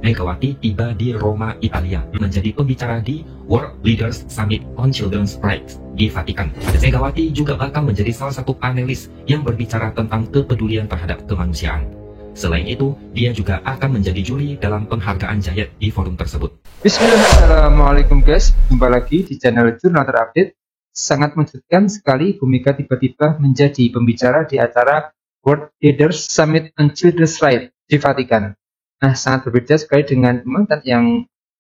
Megawati tiba di Roma, Italia, menjadi pembicara di World Leaders Summit on Children's Rights di Vatikan. Megawati juga bakal menjadi salah satu panelis yang berbicara tentang kepedulian terhadap kemanusiaan. Selain itu, dia juga akan menjadi juri dalam penghargaan Zayed di forum tersebut. Assalamualaikum guys, jumpa lagi di channel Jurnal Terupdate. Sangat mengejutkan sekali Bhumika tiba-tiba menjadi pembicara di acara World Leaders Summit on Children's Rights di Vatikan. Nah, sangat berbeda sekali dengan mantan yang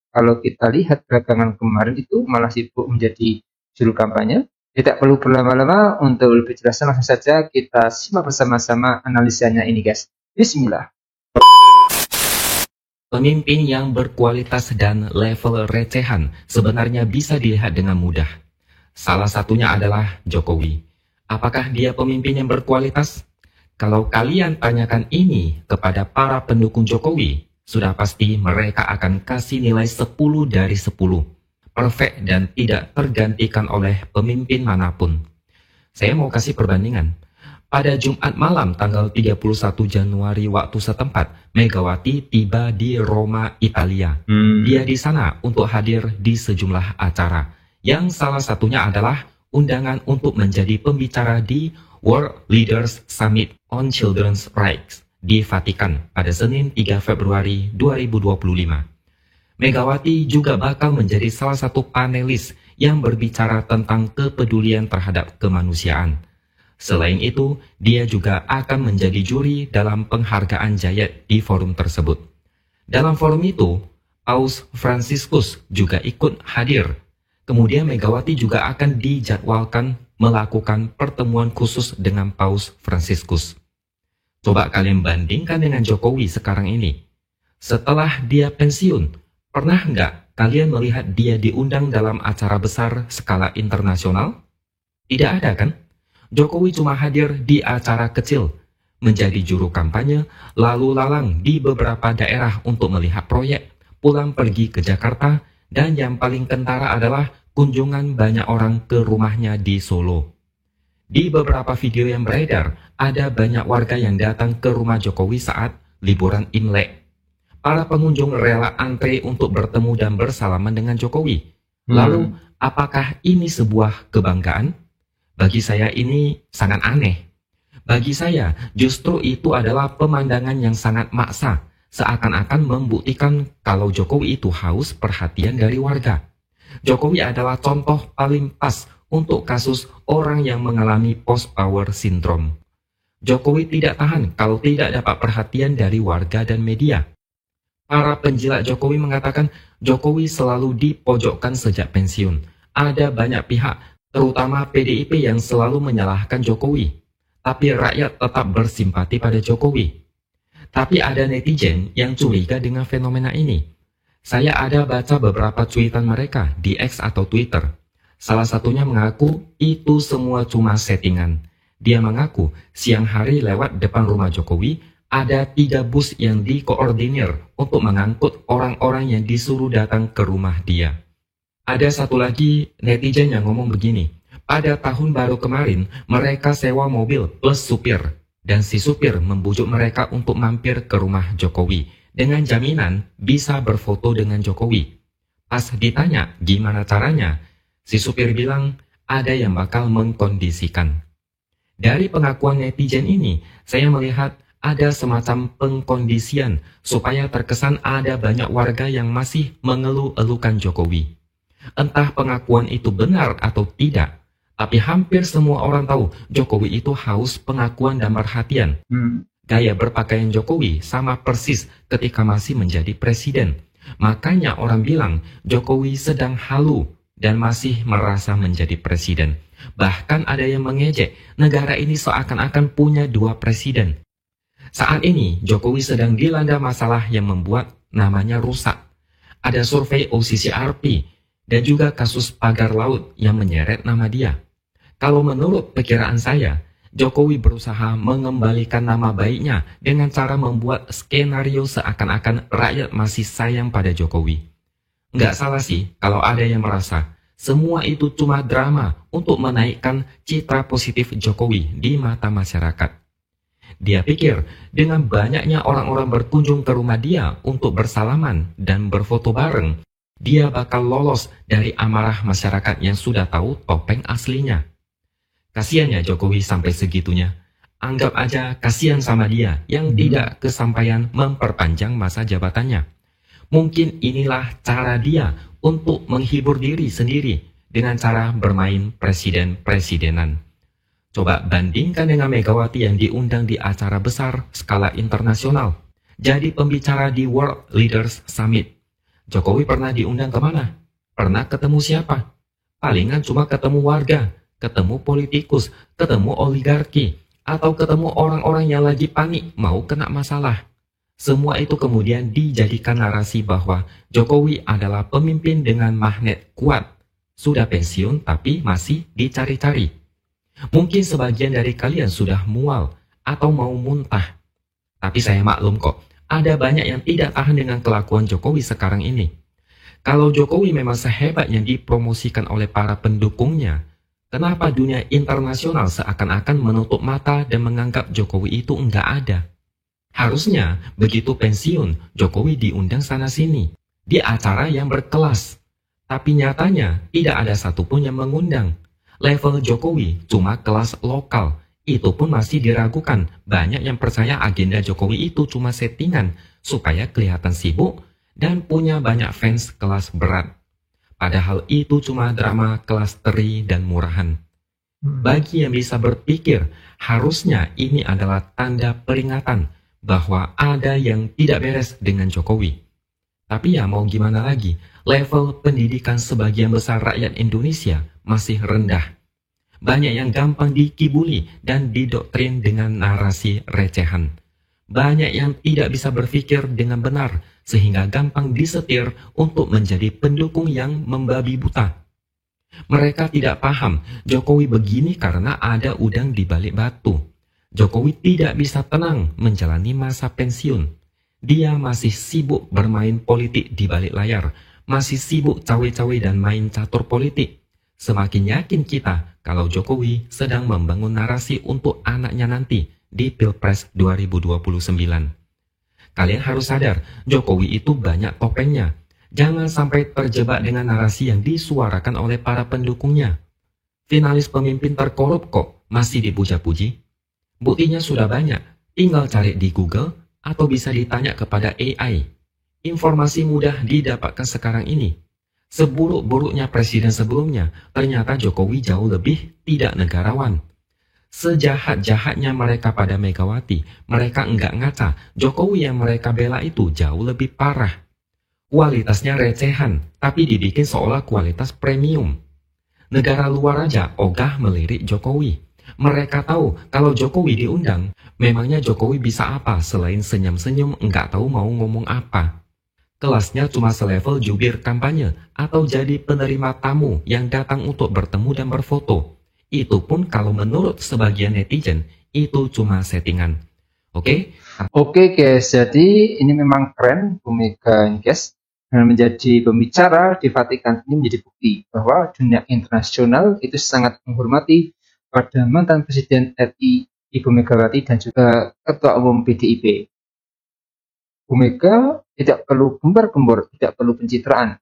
kalau kita lihat belakangan kemarin itu malah sibuk menjadi juru kampanye. Tidak perlu berlama-lama, untuk lebih jelasnya langsung saja kita simak bersama-sama analisanya ini guys. Bismillah. Pemimpin yang berkualitas dan level recehan sebenarnya bisa dilihat dengan mudah. Salah satunya adalah Jokowi. Apakah dia pemimpin yang berkualitas? Kalau kalian tanyakan ini kepada para pendukung Jokowi, sudah pasti mereka akan kasih nilai 10 dari 10. Perfect dan tidak tergantikan oleh pemimpin manapun. Saya mau kasih perbandingan. Pada Jumat malam tanggal 31 Januari waktu setempat, Megawati tiba di Roma, Italia. Dia di sana untuk hadir di sejumlah acara, yang salah satunya adalah undangan untuk menjadi pembicara di World Leaders Summit on Children's Rights di Vatikan pada Senin 3 Februari 2025. Megawati juga bakal menjadi salah satu panelis yang berbicara tentang kepedulian terhadap kemanusiaan. Selain itu, dia juga akan menjadi juri dalam penghargaan Zayed di forum tersebut. Dalam forum itu, Paus Fransiskus juga ikut hadir. Kemudian Megawati juga akan dijadwalkan melakukan pertemuan khusus dengan Paus Fransiskus. Coba kalian bandingkan dengan Jokowi sekarang ini. Setelah dia pensiun, pernah nggak kalian melihat dia diundang dalam acara besar skala internasional? Tidak ada kan? Jokowi cuma hadir di acara kecil, menjadi juru kampanye, lalu lalang di beberapa daerah untuk melihat proyek, pulang pergi ke Jakarta, dan yang paling kentara adalah kunjungan banyak orang ke rumahnya di Solo. Di beberapa video yang beredar, ada banyak warga yang datang ke rumah Jokowi saat liburan Imlek. Para pengunjung rela antre untuk bertemu dan bersalaman dengan Jokowi. Lalu, apakah ini sebuah kebanggaan? Bagi saya ini sangat aneh. Bagi saya, justru itu adalah pemandangan yang sangat maksa, seakan-akan membuktikan kalau Jokowi itu haus perhatian dari warga. Jokowi adalah contoh paling pas untuk kasus orang yang mengalami post-power syndrome. Jokowi tidak tahan kalau tidak dapat perhatian dari warga dan media. Para penjilat Jokowi mengatakan Jokowi selalu dipojokkan sejak pensiun. Ada banyak pihak, terutama PDIP yang selalu menyalahkan Jokowi. Tapi rakyat tetap bersimpati pada Jokowi. Tapi ada netizen yang curiga dengan fenomena ini. Saya ada baca beberapa cuitan mereka di X atau Twitter. Salah satunya mengaku itu semua cuma settingan. Dia mengaku siang hari lewat depan rumah Jokowi ada 3 bus yang dikoordinir untuk mengangkut orang-orang yang disuruh datang ke rumah dia. Ada satu lagi netizen yang ngomong begini. Pada tahun baru kemarin mereka sewa mobil plus supir. Dan si supir membujuk mereka untuk mampir ke rumah Jokowi. Dengan jaminan bisa berfoto dengan Jokowi. Pas ditanya gimana caranya, si supir bilang ada yang bakal mengkondisikan. Dari pengakuan netizen ini, saya melihat ada semacam pengkondisian supaya terkesan ada banyak warga yang masih mengeluh-elukan Jokowi. Entah pengakuan itu benar atau tidak, tapi hampir semua orang tahu Jokowi itu haus pengakuan dan perhatian. Gaya berpakaian Jokowi sama persis ketika masih menjadi presiden. Makanya orang bilang Jokowi sedang halu dan masih merasa menjadi presiden. Bahkan ada yang mengejek negara ini seakan-akan punya 2 presiden. Saat ini Jokowi sedang dilanda masalah yang membuat namanya rusak. Ada survei OCCRP dan juga kasus pagar laut yang menyeret nama dia. Kalau menurut perkiraan saya, Jokowi berusaha mengembalikan nama baiknya dengan cara membuat skenario seakan-akan rakyat masih sayang pada Jokowi. Nggak salah sih kalau ada yang merasa semua itu cuma drama untuk menaikkan citra positif Jokowi di mata masyarakat. Dia pikir dengan banyaknya orang-orang berkunjung ke rumah dia untuk bersalaman dan berfoto bareng, dia bakal lolos dari amarah masyarakat yang sudah tahu topeng aslinya. Kasiannya Jokowi sampai segitunya. Anggap aja kasihan sama dia yang tidak kesampaian memperpanjang masa jabatannya. Mungkin inilah cara dia untuk menghibur diri sendiri dengan cara bermain presiden-presidenan. Coba bandingkan dengan Megawati yang diundang di acara besar skala internasional. Jadi pembicara di World Leaders Summit. Jokowi pernah diundang kemana? Pernah ketemu siapa? Palingan cuma ketemu warga, ketemu politikus, ketemu oligarki, atau ketemu orang-orang yang lagi panik mau kena masalah. Semua itu kemudian dijadikan narasi bahwa Jokowi adalah pemimpin dengan magnet kuat. Sudah pensiun tapi masih dicari-cari. Mungkin sebagian dari kalian sudah mual atau mau muntah. Tapi saya maklum kok, ada banyak yang tidak tahan dengan kelakuan Jokowi sekarang ini. Kalau Jokowi memang sehebat yang dipromosikan oleh para pendukungnya, kenapa dunia internasional seakan-akan menutup mata dan menganggap Jokowi itu enggak ada? Harusnya begitu pensiun, Jokowi diundang sana-sini, di acara yang berkelas. Tapi nyatanya tidak ada satupun yang mengundang. Level Jokowi cuma kelas lokal, itu pun masih diragukan. Banyak yang percaya agenda Jokowi itu cuma settingan, supaya kelihatan sibuk dan punya banyak fans kelas berat. Padahal itu cuma drama kelas teri dan murahan. Bagi yang bisa berpikir, harusnya ini adalah tanda peringatan bahwa ada yang tidak beres dengan Jokowi. Tapi ya mau gimana lagi, level pendidikan sebagian besar rakyat Indonesia masih rendah. Banyak yang gampang dikibuli dan didoktrin dengan narasi recehan. Banyak yang tidak bisa berpikir dengan benar, sehingga gampang disetir untuk menjadi pendukung yang membabi buta. Mereka tidak paham Jokowi begini karena ada udang di balik batu. Jokowi tidak bisa tenang menjalani masa pensiun. Dia masih sibuk bermain politik di balik layar, masih sibuk cawe-cawe dan main catur politik. Semakin yakin kita kalau Jokowi sedang membangun narasi untuk anaknya nanti di Pilpres 2029. Kalian harus sadar, Jokowi itu banyak topengnya. Jangan sampai terjebak dengan narasi yang disuarakan oleh para pendukungnya. Finalis pemimpin terkorup kok masih dipuja-puji. Buktinya sudah banyak, tinggal cari di Google atau bisa ditanya kepada AI. Informasi mudah didapatkan sekarang ini. Seburuk-buruknya presiden sebelumnya, ternyata Jokowi jauh lebih tidak negarawan. Sejahat-jahatnya mereka pada Megawati, mereka enggak ngaca, Jokowi yang mereka bela itu jauh lebih parah. Kualitasnya recehan, tapi dibikin seolah kualitas premium. Negara luar aja ogah melirik Jokowi. Mereka tahu kalau Jokowi diundang, memangnya Jokowi bisa apa selain senyum-senyum enggak tahu mau ngomong apa. Kelasnya cuma selevel jubir kampanye atau jadi penerima tamu yang datang untuk bertemu dan berfoto. Itu pun kalau menurut sebagian netizen, itu cuma settingan. Oke? Oke guys, jadi ini memang keren Bu Mega guys. Dan menjadi pembicara di Vatikan ini menjadi bukti bahwa dunia internasional itu sangat menghormati pada mantan Presiden RI Ibu Megawati dan juga Ketua Umum PDIP. Bu Mega tidak perlu gembar-gembor, tidak perlu pencitraan.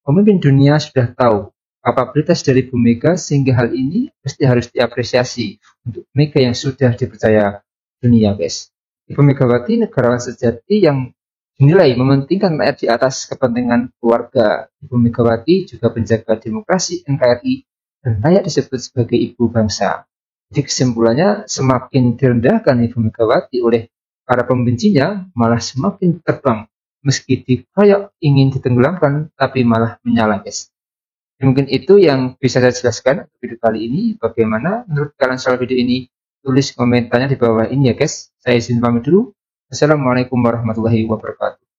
Pemimpin dunia sudah tahu kapabilitas dari Bu Mega sehingga hal ini pasti harus diapresiasi untuk Bu Mega yang sudah dipercaya dunia guys. Ibu Megawati negarawan sejati yang dinilai mementingkan rakyat di atas kepentingan keluarga. Ibu Megawati juga penjaga demokrasi NKRI dan layak disebut sebagai ibu bangsa. Jadi kesimpulannya, semakin direndahkan Ibu Megawati oleh para pembencinya, malah semakin terbang. Meski dikoyok ingin ditenggelamkan, tapi malah menyala guys. Mungkin itu yang bisa saya jelaskan video kali ini. Bagaimana menurut kalian soal video ini? Tulis komentarnya di bawah ini ya guys. Saya izin pamit dulu. Assalamualaikum warahmatullahi wabarakatuh.